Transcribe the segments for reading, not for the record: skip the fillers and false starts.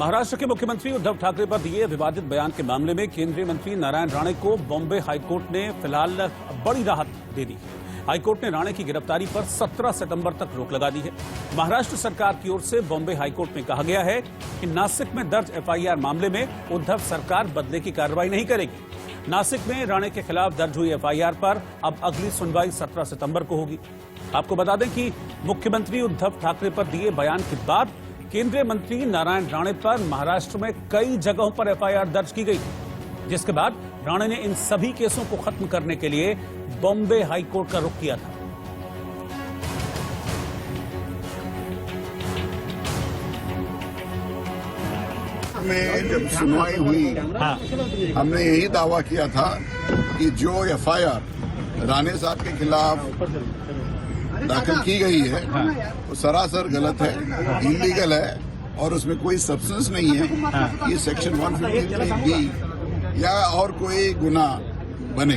महाराष्ट्र के मुख्यमंत्री उद्धव ठाकरे पर दिए विवादित बयान के मामले में केंद्रीय मंत्री नारायण राणे को बॉम्बे हाईकोर्ट ने फिलहाल बड़ी राहत दे दी है। हाईकोर्ट ने राणे की गिरफ्तारी पर 17 सितंबर तक रोक लगा दी है। महाराष्ट्र सरकार की ओर से बॉम्बे हाईकोर्ट में कहा गया है कि नासिक में दर्ज एफआईआर मामले में उद्धव सरकार बदले की कार्रवाई नहीं करेगी। नासिक में राणे के खिलाफ दर्ज हुई एफआईआर पर अब अगली सुनवाई 17 सितंबर को होगी। आपको बता दें कि मुख्यमंत्री उद्धव ठाकरे पर दिए बयान के बाद केंद्रीय मंत्री नारायण राणे पर महाराष्ट्र में कई जगहों पर एफआईआर दर्ज की गई, जिसके बाद राणे ने इन सभी केसों को खत्म करने के लिए बॉम्बे हाईकोर्ट का रुख किया था। में जब सुनवाई हुई, हमने यही दावा किया था कि जो एफआईआर राणे साहब के खिलाफ दाखिल की गई है वो सरासर गलत है, इलीगल है और उसमें कोई सब्सटेंस नहीं है। ये सेक्शन 153 या और कोई गुनाह बने,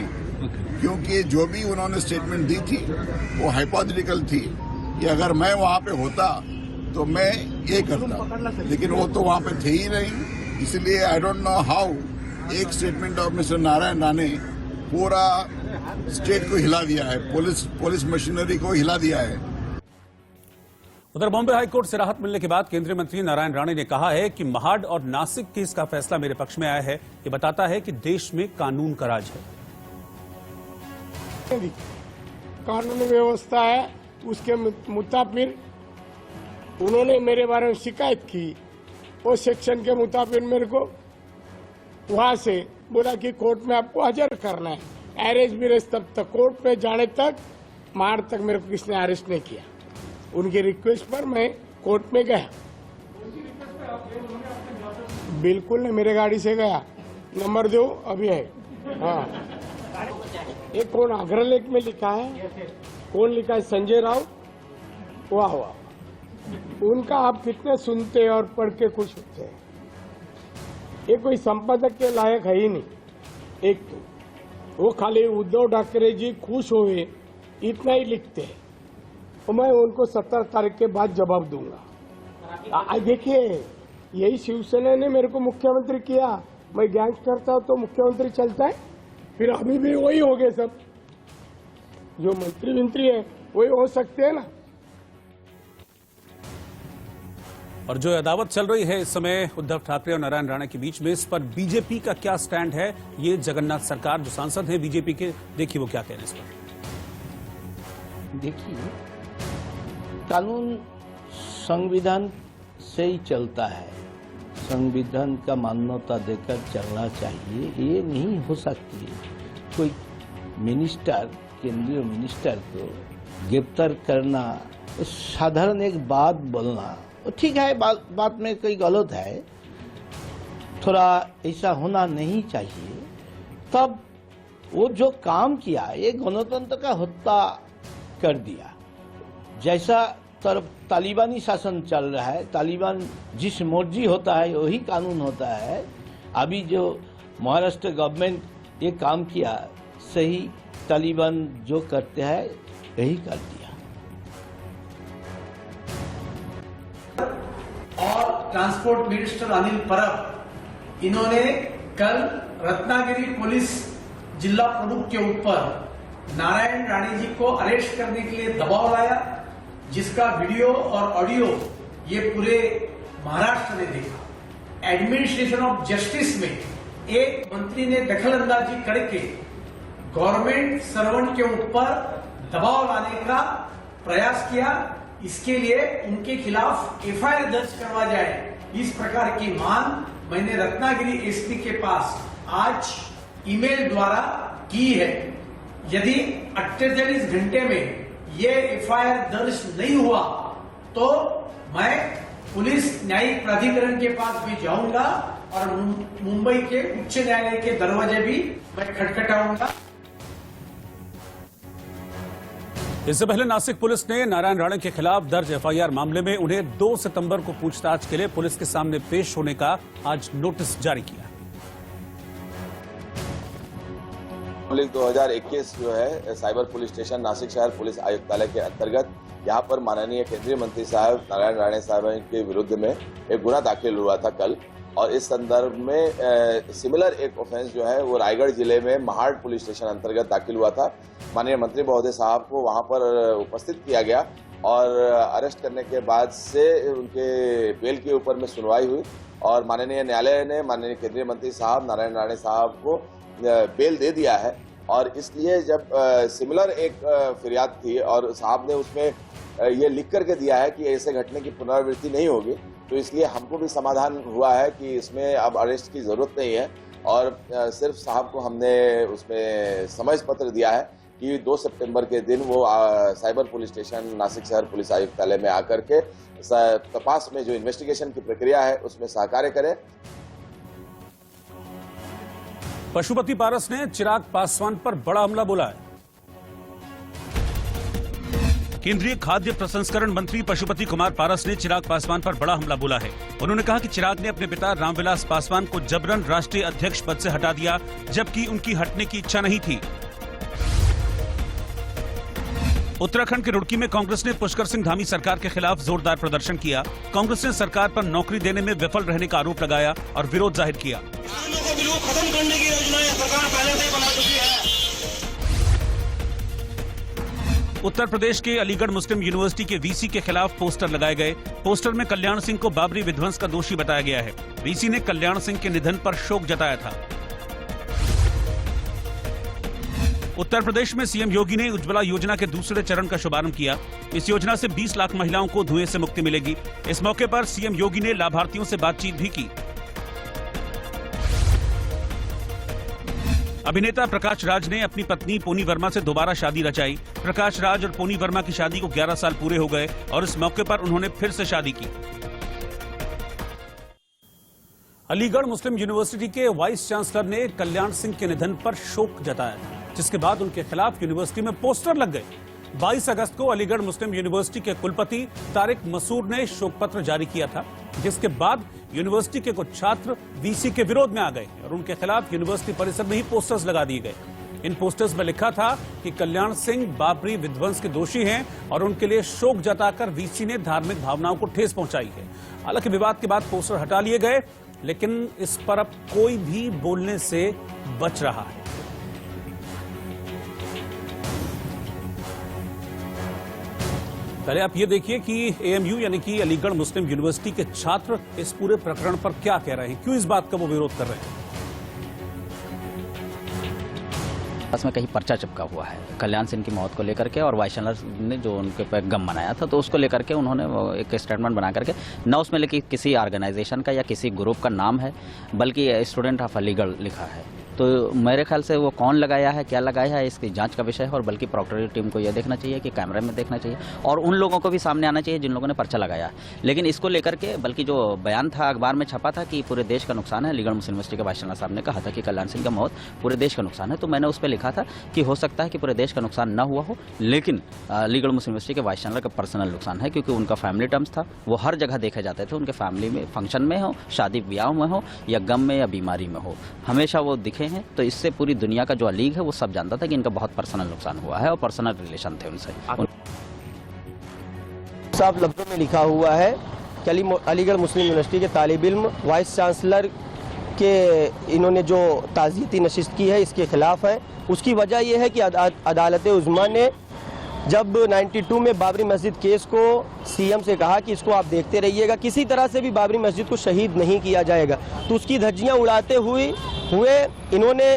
क्योंकि जो भी उन्होंने स्टेटमेंट दी थी वो हाइपोथेटिकल थी कि अगर मैं वहां पे होता तो मैं ये करता, लेकिन वो तो वहां पे थे ही नहीं। इसलिए आई डोंट नो हाउ एक statement of mister Narayan Rane पूरा स्टेट को हिला दिया है, पुलिस मशीनरी को हिला दिया है। उधर बॉम्बे हाईकोर्ट से राहत मिलने के बाद केंद्रीय मंत्री नारायण राणे ने कहा है कि महाड और नासिक केस का फैसला मेरे पक्ष में आया है। ये बताता है कि देश में कानून का राज है। कानून व्यवस्था है, उसके मुताबिक उन्होंने मेरे बारे में शिकायत की। वो सेक्शन के मुताबिक मेरे को वहां से बोला कि कोर्ट में आपको हाजिर करना है। अरेस्ट भी तब तक कोर्ट में जाने तक मार तक मेरे को किसने अरेस्ट नहीं किया। उनकी रिक्वेस्ट पर मैं कोर्ट में गया। बिल्कुल नहीं, मेरे गाड़ी से गया। नंबर दो अभी है। हाँ, ये कौन अग्रलेख में लिखा है, कौन लिखा है? संजय राव। वाह वाह, उनका आप कितने सुनते और पढ़ के खुश होते हैं। ये कोई संपादक के लायक है ही नहीं। एक तो वो खाली उद्धव ठाकरे जी खुश हुए इतना ही लिखते हैं, तो मैं उनको 17 तारीख के बाद जवाब दूंगा। देखिए, यही शिवसेना ने मेरे को मुख्यमंत्री किया। मैं गैंगस्टर था तो मुख्यमंत्री चलता है, फिर अभी भी वही हो गए। सब जो मंत्री है वही हो सकते हैं ना। और जो अदावत चल रही है इस समय उद्धव ठाकरे और नारायण राणे के बीच में, इस पर बीजेपी का क्या स्टैंड है, ये जगन्नाथ सरकार जो सांसद हैं बीजेपी के, देखिए वो क्या कह रहे हैं इस पर। देखिए, कानून संविधान से ही चलता है, संविधान का मान्यता देकर चलना चाहिए। ये नहीं हो सकती कोई मिनिस्टर, केंद्रीय मिनिस्टर को गिरफ्तार करना, साधारण एक बात बोलना ठीक है, बात में कोई गलत है, थोड़ा ऐसा होना नहीं चाहिए। तब वो जो काम किया, ये गणतंत्र का हत्या कर दिया। जैसा तरफ तालिबानी शासन चल रहा है, तालिबान जिस मर्जी होता है वही कानून होता है। अभी जो महाराष्ट्र गवर्नमेंट ये काम किया, सही तालिबान जो करते हैं यही कर दिया। और ट्रांसपोर्ट मिनिस्टर अनिल परब, इन्होंने कल रत्नागिरी पुलिस जिला प्रमुख के ऊपर नारायण राणे जी को अरेस्ट करने के लिए दबाव लाया, जिसका वीडियो और ऑडियो ये पूरे महाराष्ट्र ने देखा। एडमिनिस्ट्रेशन ऑफ जस्टिस में एक मंत्री ने दखलंदाजी करके गवर्नमेंट सर्वेंट के ऊपर दबाव लाने का प्रयास किया। इसके लिए उनके खिलाफ एफआईआर दर्ज करवा जाए, इस प्रकार की मांग मैंने रत्नागिरी एसपी के पास आज ईमेल द्वारा की है। यदि 48 घंटे में ये एफआईआर दर्ज नहीं हुआ तो मैं पुलिस न्यायिक प्राधिकरण के पास भी जाऊंगा और मुंबई के उच्च न्यायालय के दरवाजे भी मैं खटखटाऊंगा। इससे पहले नासिक पुलिस ने नारायण राणे के खिलाफ दर्ज एफआईआर मामले में उन्हें 2 सितंबर को पूछताछ के लिए पुलिस के सामने पेश होने का आज नोटिस जारी किया। 2021 जो है साइबर पुलिस स्टेशन नासिक शहर पुलिस आयुक्तालय के अंतर्गत यहाँ पर माननीय केंद्रीय मंत्री साहब नारायण राणे साहब के विरुद्ध में एक गुना दाखिल हुआ था कल, और इस संदर्भ में सिमिलर एक ऑफेंस जो है वो रायगढ़ जिले में महाड़ पुलिस स्टेशन अंतर्गत दाखिल हुआ था। माननीय मंत्री महोदय साहब को वहां पर उपस्थित किया गया और अरेस्ट करने के बाद से उनके बेल के ऊपर में सुनवाई हुई और माननीय न्यायालय ने माननीय केंद्रीय मंत्री साहब नारायण राणे साहब को बेल दे दिया है। और इसलिए जब सिमिलर एक फिरियाद थी और साहब ने उसमें ये लिख करके दिया है कि ऐसे घटने की पुनरावृत्ति नहीं होगी, तो इसलिए हमको भी समाधान हुआ है कि इसमें अब अरेस्ट की जरूरत नहीं है और सिर्फ साहब को हमने उसमें समझ पत्र दिया है कि 2 सितंबर के दिन वो साइबर पुलिस स्टेशन नासिक शहर पुलिस आयुक्तालय में आकर के तपास में जो इन्वेस्टिगेशन की प्रक्रिया है उसमें सहकार्य करें। पशुपति पारस ने चिराग पासवान पर बड़ा हमला बोला है। केंद्रीय खाद्य प्रसंस्करण मंत्री पशुपति कुमार पारस ने चिराग पासवान पर बड़ा हमला बोला है। उन्होंने कहा कि चिराग ने अपने पिता रामविलास पासवान को जबरन राष्ट्रीय अध्यक्ष पद से हटा दिया, जबकि उनकी हटने की इच्छा नहीं थी। उत्तराखंड के रुड़की में कांग्रेस ने पुष्कर सिंह धामी सरकार के खिलाफ जोरदार प्रदर्शन किया। कांग्रेस ने सरकार पर नौकरी देने में विफल रहने का आरोप लगाया और विरोध जाहिर किया। खत्म करने की योजनाएं सरकार पहले से बना चुकी है। उत्तर प्रदेश के अलीगढ़ मुस्लिम यूनिवर्सिटी के वीसी के खिलाफ पोस्टर लगाए गए। पोस्टर में कल्याण सिंह को बाबरी विध्वंस का दोषी बताया गया है। वीसी ने कल्याण सिंह के निधन पर शोक जताया था। उत्तर प्रदेश में सीएम योगी ने उज्ज्वला योजना के दूसरे चरण का शुभारंभ किया। इस योजना से 20 लाख महिलाओं को धुएं से मुक्ति मिलेगी। इस मौके पर सीएम योगी ने लाभार्थियों से बातचीत भी की। अभिनेता प्रकाश राज ने अपनी पत्नी पोनी वर्मा से दोबारा शादी रचाई। प्रकाश राज और पोनी वर्मा की शादी को 11 साल पूरे हो गए और इस मौके पर उन्होंने फिर से शादी की। अलीगढ़ मुस्लिम यूनिवर्सिटी के वाइस चांसलर ने कल्याण सिंह के निधन पर शोक जताया, जिसके बाद उनके खिलाफ यूनिवर्सिटी में पोस्टर लग गए। 22 अगस्त को अलीगढ़ मुस्लिम यूनिवर्सिटी के कुलपति तारिक मसूर ने शोक पत्र जारी किया था, जिसके बाद यूनिवर्सिटी के कुछ छात्र वीसी के विरोध में आ गए और उनके खिलाफ यूनिवर्सिटी परिसर में ही पोस्टर्स लगा दिए गए। इन पोस्टर्स में लिखा था कि कल्याण सिंह बाबरी विध्वंस के दोषी हैं और उनके लिए शोक जताकर वीसी ने धार्मिक भावनाओं को ठेस पहुंचाई है। हालांकि विवाद के बाद पोस्टर हटा लिए गए, लेकिन इस पर अब कोई भी बोलने से बच रहा है। पहले आप ये देखिए कि एएमयू यानी कि अलीगढ़ मुस्लिम यूनिवर्सिटी के छात्र इस पूरे प्रकरण पर क्या कह रहे हैं, क्यों इस बात का वो विरोध कर रहे हैं। में कहीं पर्चा चिपका हुआ है कल्याण सिंह की मौत को लेकर के, और वाइस चांसलर ने जो उनके पे गम मनाया था तो उसको लेकर के उन्होंने एक स्टेटमेंट बना करके न उसमें लेकिन किसी ऑर्गेनाइजेशन का या किसी ग्रुप का नाम है, बल्कि स्टूडेंट ऑफ अलीगढ़ लिखा है। तो मेरे ख्याल से वो कौन लगाया है, क्या लगाया है, इसकी जांच का विषय है और बल्कि प्रोक्योरर टीम को यह देखना चाहिए कि कैमरे में देखना चाहिए और उन लोगों को भी सामने आना चाहिए जिन लोगों ने पर्चा लगाया। लेकिन इसको लेकर के बल्कि जो बयान था अखबार में छपा था कि पूरे देश का नुकसान है, अलीगढ़ मुस्लिम यूनिवर्सिटी के वाइस चांसलर साहब ने कहा था कि कल्याण सिंह का मौत पूरे देश का नुकसान है, तो मैंने उस पर लिखा था कि हो सकता है कि पूरे देश का नुकसान न हुआ हो, लेकिन अलीगढ़ मुस्लिम यूनिवर्सिटी के वाइस चांसलर का पर्सनल नुकसान है, क्योंकि उनका फैमिली टर्म्स था, वो हर जगह देखे जाते थे, उनके फैमिली में फंक्शन में हो, शादी ब्याह में हो या गम में या बीमारी में हो, हमेशा वो दिखे हैं। तो इससे पूरी दुनिया का जो अलीग है वो सब जानता था कि इनका बहुत पर्सनल नुकसान हुआ है और पर्सनल रिलेशन थे उनसे। साफ लफ्जों में लिखा हुआ है कि अलीगढ़ मुस्लिम यूनिवर्सिटी के तालिब इल्म वाइस चांसलर के इन्होंने जो ताज़ियती नशिस्त की है इसके खिलाफ है। उसकी वजह यह है कि अदालत उज़्मा ने जब 92 में बाबरी मस्जिद केस को सीएम से कहा कि इसको आप देखते रहिएगा, किसी तरह से भी बाबरी मस्जिद को शहीद नहीं किया जाएगा, तो उसकी धज्जियां उड़ाते हुए इन्होंने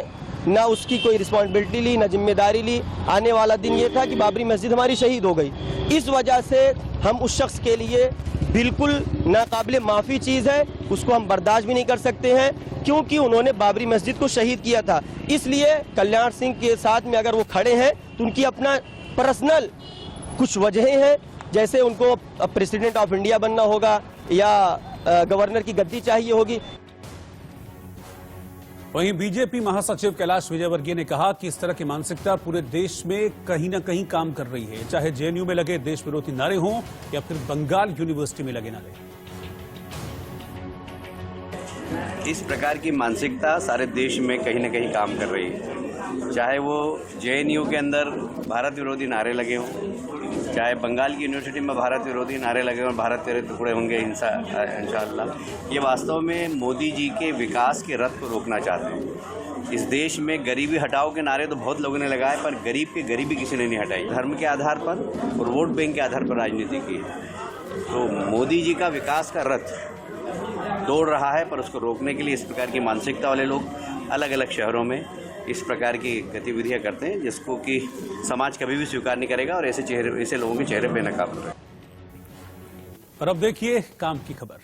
ना उसकी कोई रिस्पॉन्सिबिलिटी ली, ना जिम्मेदारी ली। आने वाला दिन ये था कि बाबरी मस्जिद हमारी शहीद हो गई। इस वजह से हम उस शख्स के लिए बिल्कुल नाकाबिले माफ़ी चीज़ है, उसको हम बर्दाश्त भी नहीं कर सकते हैं, क्योंकि उन्होंने बाबरी मस्जिद को शहीद किया था। इसलिए कल्याण सिंह के साथ में अगर वो खड़े हैं तो उनकी अपना पर्सनल कुछ वजहें हैं, जैसे उनको प्रेसिडेंट ऑफ इंडिया बनना होगा या गवर्नर की गद्दी चाहिए होगी। वहीं बीजेपी महासचिव कैलाश विजयवर्गीय ने कहा कि इस तरह की मानसिकता पूरे देश में कहीं ना कहीं काम कर रही है, चाहे जेएनयू में लगे देश विरोधी नारे हों या फिर बंगाल यूनिवर्सिटी में लगे नारे। इस प्रकार की मानसिकता सारे देश में कहीं ना कहीं काम कर रही है, चाहे वो जेएनयू के अंदर भारत विरोधी नारे लगे हों चाहे बंगाल की यूनिवर्सिटी में भारत विरोधी नारे लगे और भारत तेरे टुकड़े होंगे इंशाअल्लाह, ये वास्तव में मोदी जी के विकास के रथ को रोकना चाहते हैं। इस देश में गरीबी हटाओ के नारे तो बहुत लोगों ने लगाए, पर गरीब की गरीबी किसी ने नहीं हटाई। धर्म के आधार पर और वोट बैंक के आधार पर राजनीति की है। तो मोदी जी का विकास का रथ दौड़ रहा है, पर उसको रोकने के लिए इस प्रकार की मानसिकता वाले लोग अलग अलग शहरों में इस प्रकार की गतिविधियां करते हैं, जिसको कि समाज कभी भी स्वीकार नहीं करेगा और ऐसे लोगों के चेहरे पे नकाब रहेगा। और अब देखिए काम की खबर।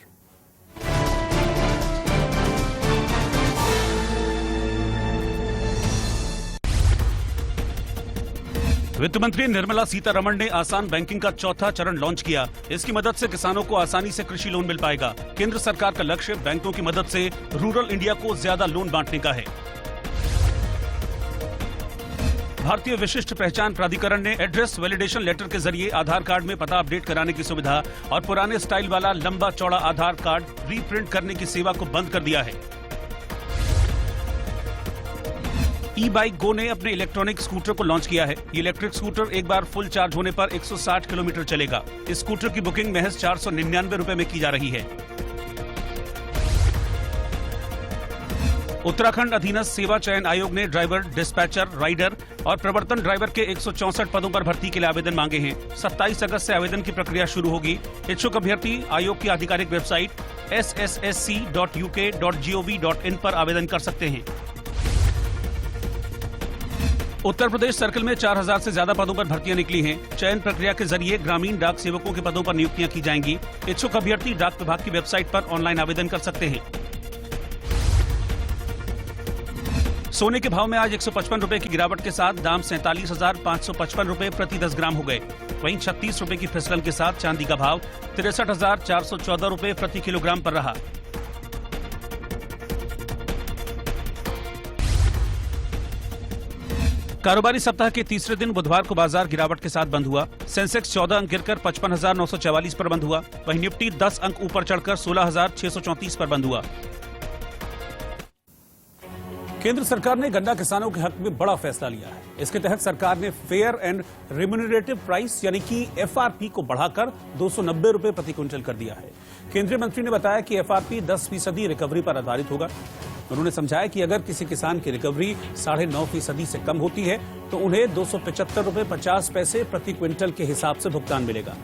वित्त मंत्री निर्मला सीतारमण ने आसान बैंकिंग का चौथा चरण लॉन्च किया। इसकी मदद से किसानों को आसानी से कृषि लोन मिल पाएगा। केंद्र सरकार का लक्ष्य बैंकों की मदद से रूरल इंडिया को ज्यादा लोन बांटने का है। भारतीय विशिष्ट पहचान प्राधिकरण ने एड्रेस वैलिडेशन लेटर के जरिए आधार कार्ड में पता अपडेट कराने की सुविधा और पुराने स्टाइल वाला लंबा चौड़ा आधार कार्ड रीप्रिंट करने की सेवा को बंद कर दिया है। ई बाइक गो ने अपने इलेक्ट्रॉनिक स्कूटर को लॉन्च किया है। ये इलेक्ट्रिक स्कूटर एक बार फुल चार्ज होने पर 160 किलोमीटर चलेगा। इस स्कूटर की बुकिंग महज 499 रुपए में की जा रही है। उत्तराखंड अधीनस्थ सेवा चयन आयोग ने ड्राइवर, डिस्पैचर, राइडर और प्रवर्तन ड्राइवर के 164 पदों पर भर्ती के लिए आवेदन मांगे हैं। 27 अगस्त से आवेदन की प्रक्रिया शुरू होगी। इच्छुक अभ्यर्थी आयोग की आधिकारिक वेबसाइट sssc.uk.gov.in पर आवेदन कर सकते हैं। उत्तर प्रदेश सर्कल में 4000 से ज्यादा पदों पर भर्तियां निकली हैं। चयन प्रक्रिया के जरिए ग्रामीण डाक सेवकों के पदों पर नियुक्तियां की जाएंगी। इच्छुक अभ्यर्थी डाक विभाग की वेबसाइट पर ऑनलाइन आवेदन कर सकते हैं। सोने के भाव में आज 155 रुपए की गिरावट के साथ दाम 47,555 रुपए प्रति 10 ग्राम हो गए। वहीं 36 रुपए की फिसलन के साथ चांदी का भाव 63,414 रुपए प्रति किलोग्राम पर रहा। कारोबारी सप्ताह के तीसरे दिन बुधवार को बाजार गिरावट के साथ बंद हुआ। सेंसेक्स 14 अंक गिरकर 55,944 पर बंद हुआ। वहीं निफ्टी 10 अंक ऊपर चढ़कर 16,634 पर बंद हुआ। केंद्र सरकार ने गन्ना किसानों के हक में बड़ा फैसला लिया है। इसके तहत सरकार ने फेयर एंड रिम्यूनरेटिव प्राइस यानी कि एफआरपी को बढ़ाकर 290 रुपए प्रति क्विंटल कर दिया है। केंद्रीय मंत्री ने बताया कि एफआरपी 10% रिकवरी पर आधारित होगा। उन्होंने समझाया कि अगर किसी किसान की रिकवरी 9.5% से कम होती है तो उन्हें 275 रुपए 50 पैसे प्रति क्विंटल के हिसाब से भुगतान मिलेगा।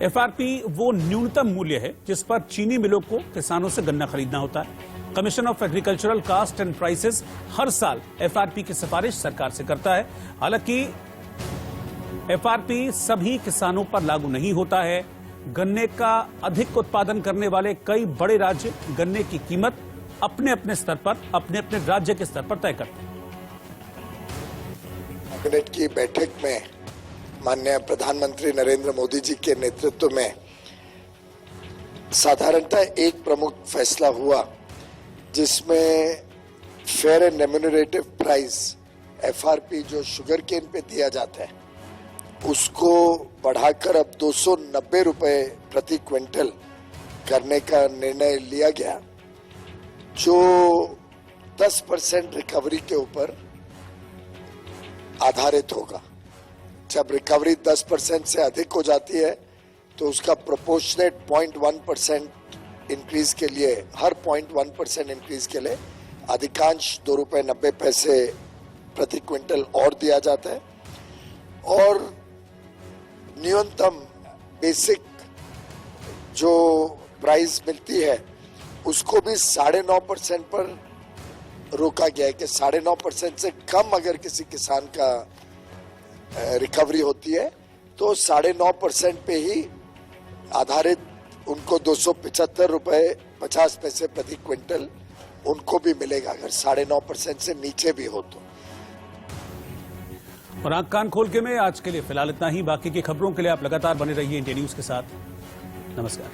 एफआरपी वो न्यूनतम मूल्य है जिस पर चीनी मिलों को किसानों से गन्ना खरीदना होता है। Commission of agricultural cost and prices हर साल एफआरपी की सिफारिश सरकार से करता है। हालांकि एफआरपी सभी किसानों पर लागू नहीं होता है। गन्ने का अधिक उत्पादन करने वाले कई बड़े राज्य गन्ने की कीमत अपने अपने स्तर पर, अपने अपने राज्य के स्तर पर तय करते हैं। कैबिनेट की बैठक में माननीय प्रधानमंत्री नरेंद्र मोदी जी के नेतृत्व में साधारणतः एक प्रमुख फैसला हुआ, जिसमें fair and remunerative price FRP जो शुगर केन पे दिया जाता है उसको बढ़ाकर अब 290 रुपए प्रति क्विंटल करने का निर्णय लिया गया, जो 10% रिकवरी के ऊपर आधारित होगा। जब रिकवरी 10% से अधिक हो जाती है तो उसका प्रोपोर्शनेट 0.1% इंक्रीज के लिए, हर 0.1% इंक्रीज के लिए अधिकांश 2 रुपए 90 पैसे प्रति क्विंटल और दिया जाता है। और न्यूनतम बेसिक जो प्राइस मिलती है उसको भी 9.5% पर रोका गया है कि 9.5% से कम अगर किसी किसान का रिकवरी होती है तो 9.5% पे ही आधारित उनको 275 रुपए 50 पैसे प्रति क्विंटल उनको भी मिलेगा, अगर 9.5% से नीचे भी हो तो। और आंख कान खोल के में आज के लिए फिलहाल इतना ही। बाकी की खबरों के लिए आप लगातार बने रहिए इंडिया न्यूज के साथ। नमस्कार।